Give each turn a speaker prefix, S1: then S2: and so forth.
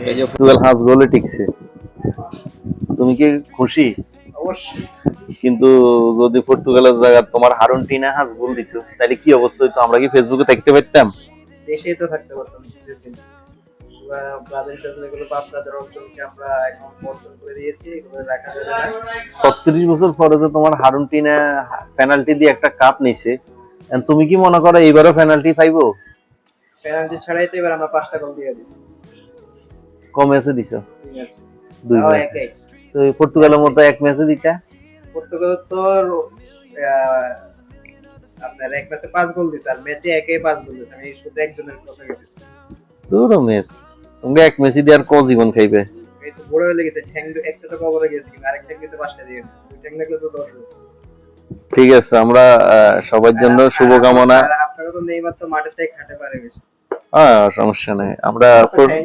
S1: এই যে Portugal half গোলে টিকছে, তুমি কি খুশি?
S2: অবশ্যই।
S1: কিন্তু যদি পর্তুগালের জায়গায় তোমার আর্জেন্টিনা হাফ গোল দিত তাহলে কি অবস্থা হতো? আমরা কি ফেসবুকে দেখতে পারতাম?
S2: দেশেই তো থাকতে পারতাম শীতের দিন। ব্রাজিল টাজিল এগুলো বাচ্চাদের অঞ্চলকে আমরা এখন বর্জন করে দিয়েছি, এগুলো রাখা যাবে না।
S1: 36 বছর পরে যে তোমার আর্জেন্টিনা পেনাল্টি দিয়ে একটা কাপ নিছে, তুমি কি মনে করো এইবারও পেনাল্টি পাইবো?
S2: পেনাল্টি ছাড়াই তো এবার আমরা 5টা গোল দিয়ে দিচ্ছি।
S1: কম ম্যাচে দিছ?
S2: ঠিক আছে,
S1: দুই
S2: তাও
S1: ম্যাচে।
S2: একাই।
S1: তো এই পর্তুগালের মতো এক ম্যাচে দিতা?
S2: পর্তুগাল তো আপনার এক ম্যাচে 5 গোল দিচ্ছে, আর ম্যাচে একাই 5 গোল দিচ্ছে। আমি শুধু একজনের কথা বলছি।
S1: পুরো ম্যাচ তুমি এক ম্যাচে দিয়ে আর ক জীবন খাইবে?
S2: এই তো বড় হয়ে গেছে, ঠ্যাং একটা তো কবরে গেছে, কিন্তু আরেক ঠ্যাং দিতে 5টা দিয়ে দিচ্ছে। দুই ঠ্যাং লাগলে তো 10 গোল।
S1: ঠিক আছে, আমরা সবার জন্য শুভকামনা।
S2: আর আপনাকে তো নেইমার তো মাঠে থেকে খাটে পারে বেশি।
S1: সমস্যা নেই, আমরা
S2: ঠ্যাং